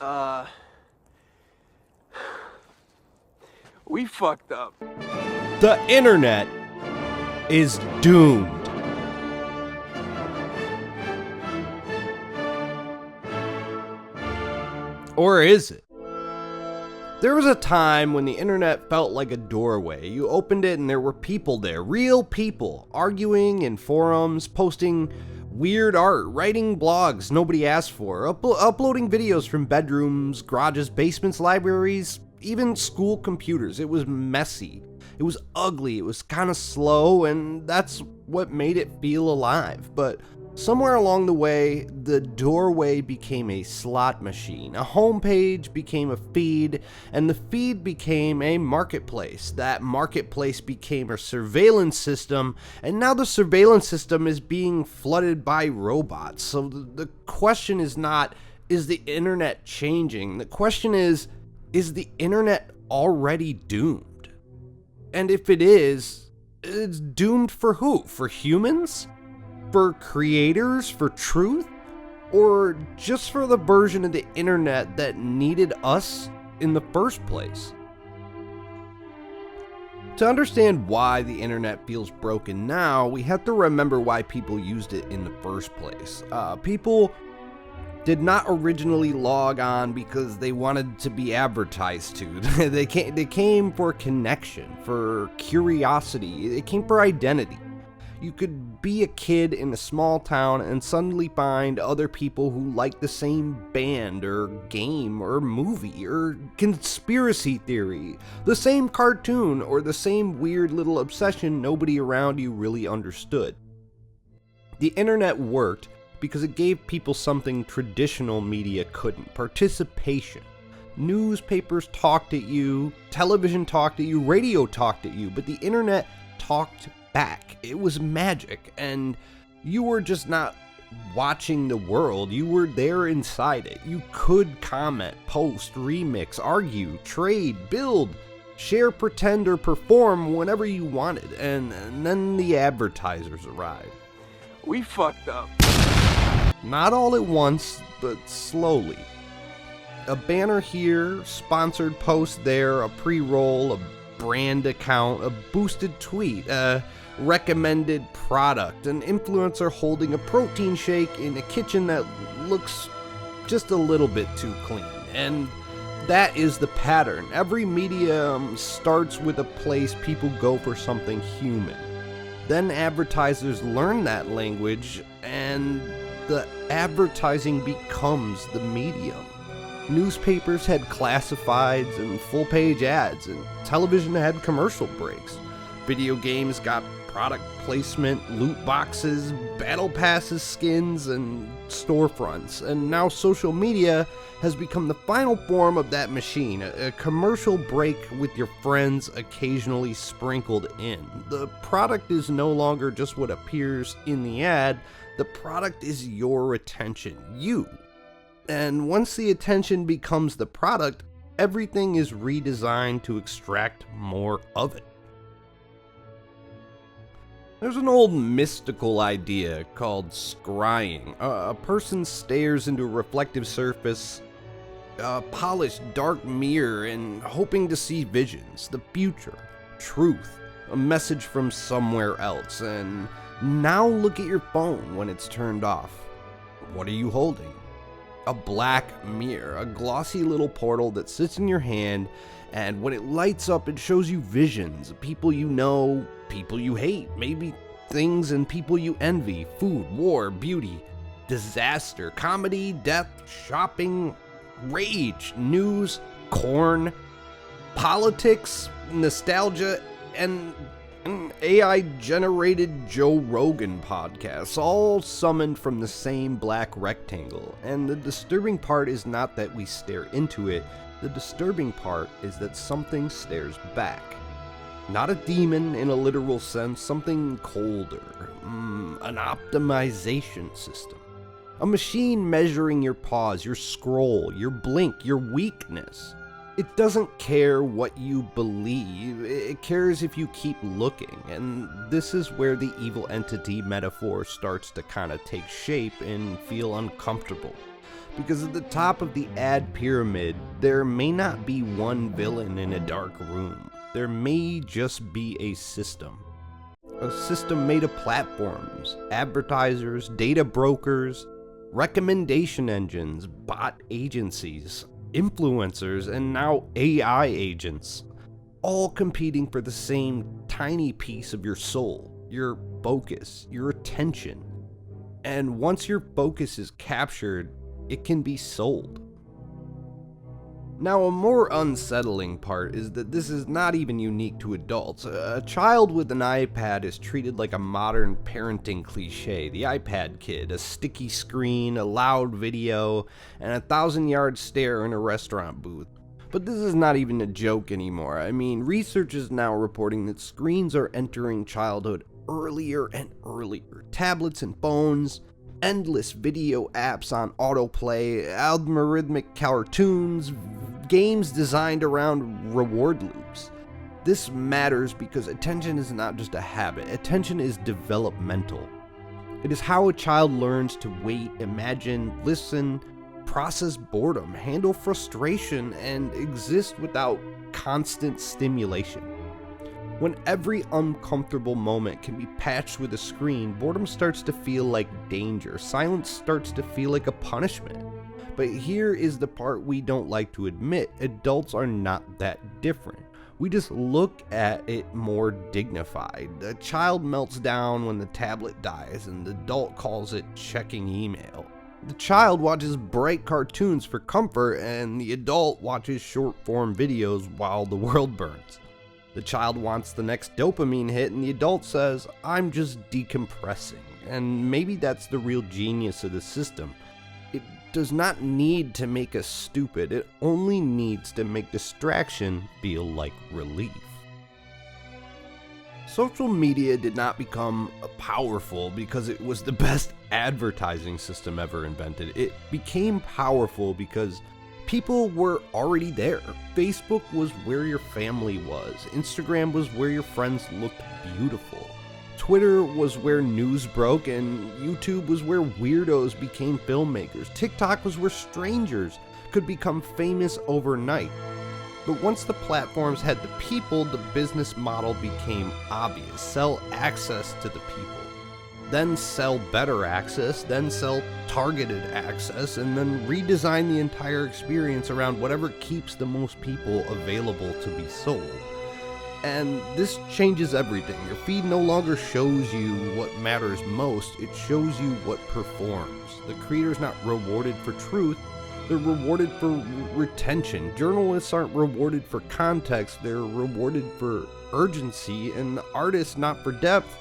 Uh, we fucked up. The internet is doomed. Or is it? There was a time when the internet felt like a doorway. You opened it and there were people there, real people, arguing in forums, posting weird art, writing blogs nobody asked for, uploading videos from bedrooms, garages, basements, libraries, even school computers. It was messy. It was ugly. It was kind of slow, and that's what made it feel alive. But somewhere along the way, the doorway became a slot machine. A homepage became a feed, and the feed became a marketplace. That marketplace became a surveillance system, and now the surveillance system is being flooded by robots. So the question is not, is the internet changing? The question is the internet already doomed? And if it is, it's doomed for who? For humans? For creators? For truth? Or just for the version of the internet that needed us in the first place? To understand why the internet feels broken now, we have to remember why people used it in the first place. People did not originally log on because they wanted to be advertised to. They came for connection, for curiosity. They came for identity. You could be a kid in a small town and suddenly find other people who like the same band or game or movie or conspiracy theory, the same cartoon or the same weird little obsession nobody around you really understood. The internet worked because it gave people something traditional media couldn't: participation. Newspapers talked at you, television talked at you, radio talked at you, but the internet talked back. It was magic, and you were just not watching the world, you were there inside it. You could comment, post, remix, argue, trade, build, share, pretend, or perform whenever you wanted, and then the advertisers arrived. We fucked up. Not all at once, but slowly. A banner here, sponsored post there, a pre-roll, a brand account, a boosted tweet, a recommended product, an influencer holding a protein shake in a kitchen that looks just a little bit too clean. And that is the pattern. Every medium starts with a place people go for something human. Then advertisers learn that language, and the advertising becomes the medium. Newspapers had classifieds and full-page ads, and television had commercial breaks. Video games got product placement, loot boxes, battle passes, skins, and storefronts. And now social media has become the final form of that machine, a commercial break with your friends occasionally sprinkled in. The product is no longer just what appears in the ad. The product is your attention, you. And once the attention becomes the product, everything is redesigned to extract more of it. There's an old mystical idea called scrying. A person stares into a reflective surface, a polished dark mirror, and hoping to see visions, the future, truth, a message from somewhere else. And now look at your phone when it's turned off. What are you holding? A black mirror, a glossy little portal that sits in your hand, and when it lights up, it shows you visions, people you know, people you hate, maybe things and people you envy, food, war, beauty, disaster, comedy, death, shopping, rage, news, corn, politics, nostalgia, and an AI-generated Joe Rogan podcast, all summoned from the same black rectangle. And the disturbing part is not that we stare into it, the disturbing part is that something stares back. Not a demon in a literal sense, something colder, an optimization system. A machine measuring your pause, your scroll, your blink, your weakness. It doesn't care what you believe, it cares if you keep looking, and this is where the evil entity metaphor starts to kind of take shape and feel uncomfortable. Because at the top of the ad pyramid, there may not be one villain in a dark room. There may just be a system. A system made of platforms, advertisers, data brokers, recommendation engines, bot agencies, influencers, and now AI agents, all competing for the same tiny piece of your soul, your focus, your attention. And once your focus is captured, it can be sold. Now, a more unsettling part is that this is not even unique to adults. A child with an iPad is treated like a modern parenting cliche. The iPad kid, a sticky screen, a loud video, and a 1,000-yard stare in a restaurant booth. But this is not even a joke anymore. I mean, research is now reporting that screens are entering childhood earlier and earlier. Tablets and phones, endless video apps on autoplay, algorithmic cartoons, games designed around reward loops. This matters because attention is not just a habit. Attention is developmental. It is how a child learns to wait, imagine, listen, process boredom, handle frustration, and exist without constant stimulation. When every uncomfortable moment can be patched with a screen, boredom starts to feel like danger. Silence starts to feel like a punishment. But here is the part we don't like to admit. Adults are not that different. We just look at it more dignified. The child melts down when the tablet dies, and the adult calls it checking email. The child watches bright cartoons for comfort, and the adult watches short-form videos while the world burns. The child wants the next dopamine hit, and the adult says, I'm just decompressing. And maybe that's the real genius of the system. It does not need to make us stupid, it only needs to make distraction feel like relief. Social media did not become powerful because it was the best advertising system ever invented. It became powerful because people were already there. Facebook was where your family was. Instagram was where your friends looked beautiful. Twitter was where news broke, and YouTube was where weirdos became filmmakers. TikTok was where strangers could become famous overnight. But once the platforms had the people, the business model became obvious. Sell access to the people. Then sell better access, then sell targeted access, and then redesign the entire experience around whatever keeps the most people available to be sold. And this changes everything. Your feed no longer shows you what matters most, it shows you what performs. The creator's not rewarded for truth, they're rewarded for retention. Journalists aren't rewarded for context, they're rewarded for urgency, and artists not for depth,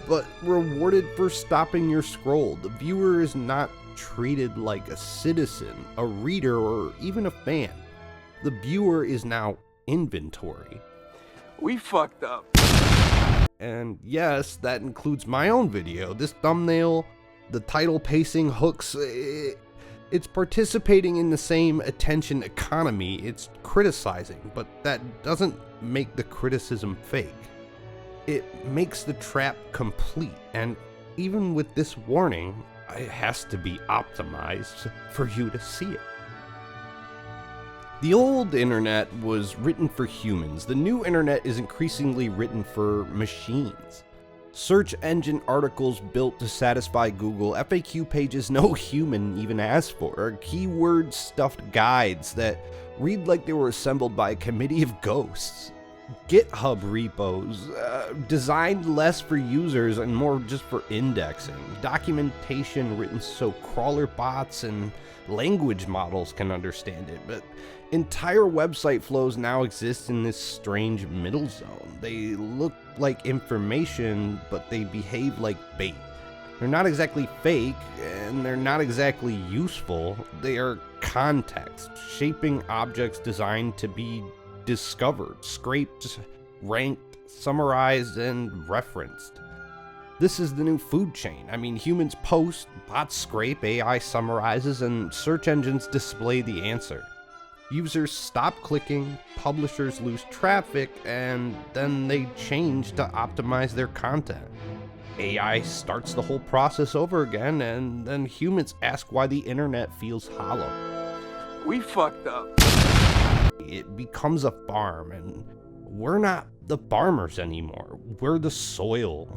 but rewarded for stopping your scroll. The viewer is not treated like a citizen, a reader, or even a fan. The viewer is now inventory. We fucked up. And yes, that includes my own video. This thumbnail, the title pacing, hooks, it's participating in the same attention economy it's criticizing, but that doesn't make the criticism fake. It makes the trap complete, and even with this warning, it has to be optimized for you to see it. The old internet was written for humans. The new internet is increasingly written for machines. Search engine articles built to satisfy Google, FAQ pages no human even asked for, keyword stuffed guides that read like they were assembled by a committee of ghosts. GitHub repos, designed less for users and more just for indexing. Documentation written so crawler bots and language models can understand it, but entire website flows now exist in this strange middle zone. They look like information, but they behave like bait. They're not exactly fake, and they're not exactly useful. They are context, shaping objects designed to be discovered, scraped, ranked, summarized, and referenced. This is the new food chain. I mean, humans post, bots scrape, AI summarizes, and search engines display the answer. Users stop clicking, publishers lose traffic, and then they change to optimize their content. AI starts the whole process over again, and then humans ask why the internet feels hollow. We fucked up. It becomes a farm, and we're not the farmers anymore. We're the soil.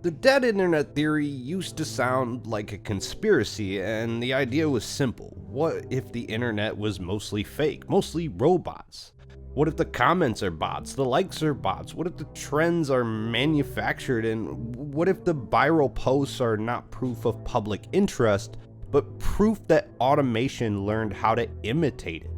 The dead internet theory used to sound like a conspiracy, and the idea was simple. What if the internet was mostly fake, mostly robots? What if the comments are bots, the likes are bots? What if the trends are manufactured? And what if the viral posts are not proof of public interest, but proof that automation learned how to imitate it?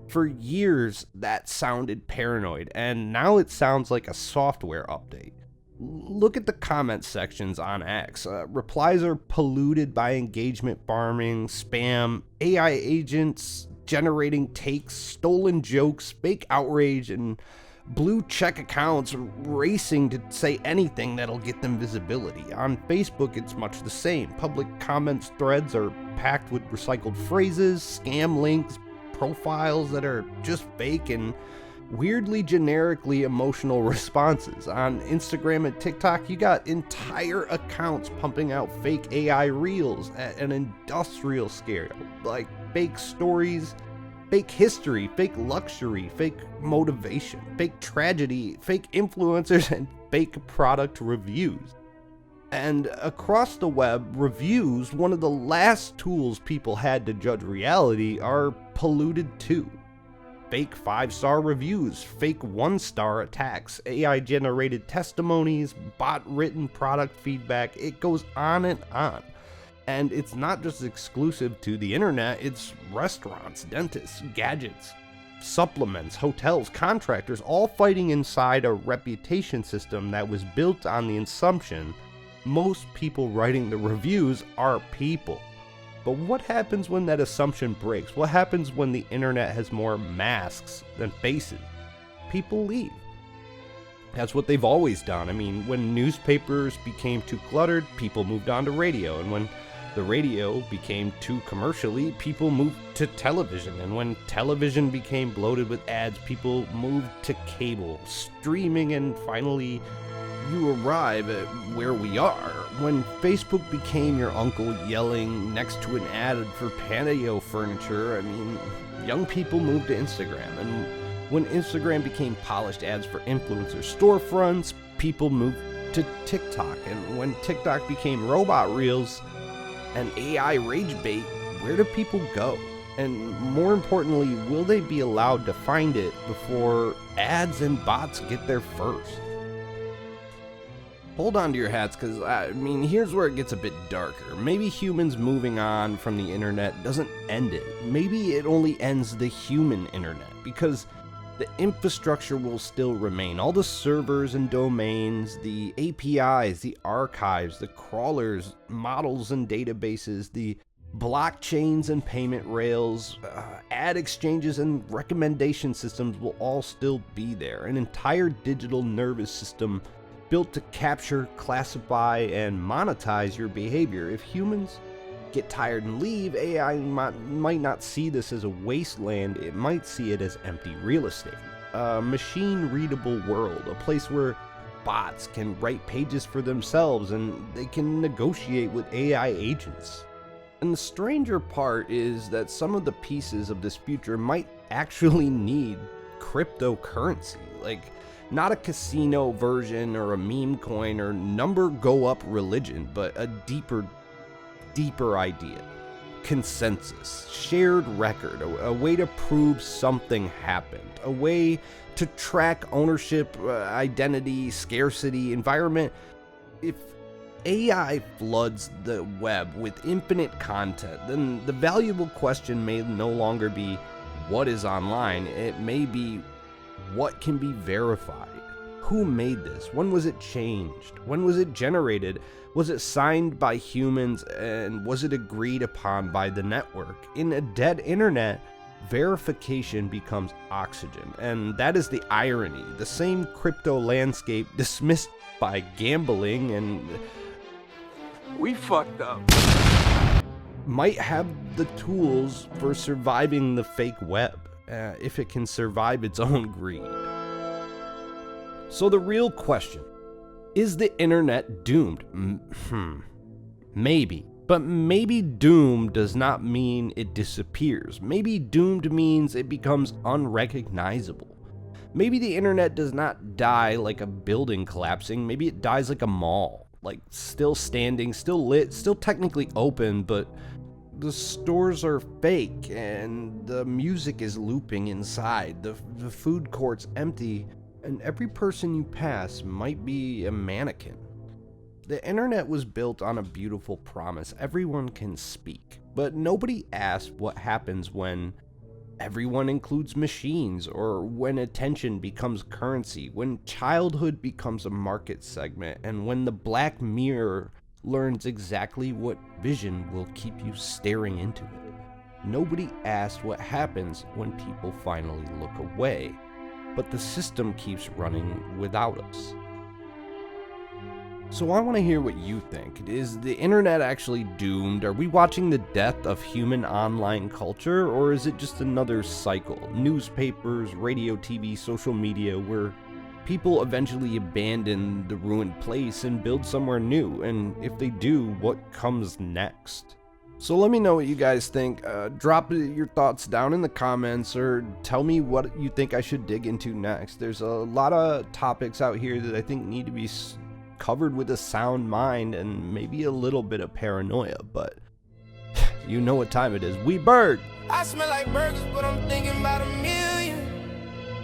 For years, that sounded paranoid, and now it sounds like a software update. Look at the comment sections on X. Replies are polluted by engagement farming, spam, AI agents generating takes, stolen jokes, fake outrage, and blue check accounts racing to say anything that'll get them visibility. On Facebook, it's much the same. Public comments threads are packed with recycled phrases, scam links, profiles that are just fake, and weirdly generically emotional responses. On Instagram and TikTok, you got entire accounts pumping out fake AI reels at an industrial scale, like fake stories, fake history, fake luxury, fake motivation, fake tragedy, fake influencers, and fake product reviews. And across the web, reviews, one of the last tools people had to judge reality, are polluted too. Fake 5-star reviews, fake 1-star attacks, AI-generated testimonies, bot-written product feedback, it goes on and on. And it's not just exclusive to the internet, it's restaurants, dentists, gadgets, supplements, hotels, contractors, all fighting inside a reputation system that was built on the assumption most people writing the reviews are people. But what happens when that assumption breaks? What happens when the internet has more masks than faces? People leave. That's what they've always done. I mean, when newspapers became too cluttered, people moved on to radio. And when the radio became too commercially, people moved to television. And when television became bloated with ads, people moved to cable, streaming, and finally you arrive at where we are. When Facebook became your uncle yelling next to an ad for patio furniture, I mean, young people moved to Instagram. And when Instagram became polished ads for influencer storefronts, people moved to TikTok. And when TikTok became robot reels and AI rage bait, where do people go? And more importantly, will they be allowed to find it before ads and bots get there first? Hold on to your hats, because, I mean, here's where it gets a bit darker. Maybe humans moving on from the internet doesn't end it. Maybe it only ends the human internet, because the infrastructure will still remain. All the servers and domains, the APIs, the archives, the crawlers, models and databases, the blockchains and payment rails, ad exchanges and recommendation systems will all still be there. An entire digital nervous system built to capture, classify, and monetize your behavior. If humans get tired and leave, AI might not see this as a wasteland, it might see it as empty real estate. A machine-readable world, a place where bots can write pages for themselves and they can negotiate with AI agents. And the stranger part is that some of the pieces of this future might actually need cryptocurrency, like not a casino version or a meme coin or number go up religion, but a deeper idea. Consensus, shared record, a way to prove something happened, a way to track ownership, identity, scarcity, environment. If AI floods the web with infinite content, then the valuable question may no longer be what is online, it may be what can be verified. Who made this? When was it changed? When was it generated? Was it signed by humans, and was it agreed upon by the network? In a dead internet, verification becomes oxygen, and that is the irony. The same crypto landscape dismissed by gambling and We fucked up. might have the tools for surviving the fake web, if it can survive its own greed. So the real question, Is the internet doomed? Maybe. But maybe doomed does not mean it disappears. Maybe doomed means it becomes unrecognizable. Maybe the internet does not die like a building collapsing. Maybe it dies like a mall. Like, still standing, still lit, still technically open, but the stores are fake and the music is looping inside. The food court's empty and every person you pass might be a mannequin. The internet was built on a beautiful promise. Everyone can speak, but nobody asked what happens when everyone includes machines, or when attention becomes currency, when childhood becomes a market segment, and when the Black Mirror learns exactly what vision will keep you staring into it. Nobody asked what happens when people finally look away, but the system keeps running without us. So I want to hear what you think. Is the internet actually doomed? Are we watching the death of human online culture, or is it just another cycle? Newspapers, radio, TV, social media, where people eventually abandon the ruined place and build somewhere new, and if they do, what comes next? So let me know what you guys think. Drop your thoughts down in the comments, or tell me what you think I should dig into next. There's a lot of topics out here that I think need to be covered with a sound mind and maybe a little bit of paranoia, but you know what time it is. We bird! I smell like burgers, but I'm thinking about a meal.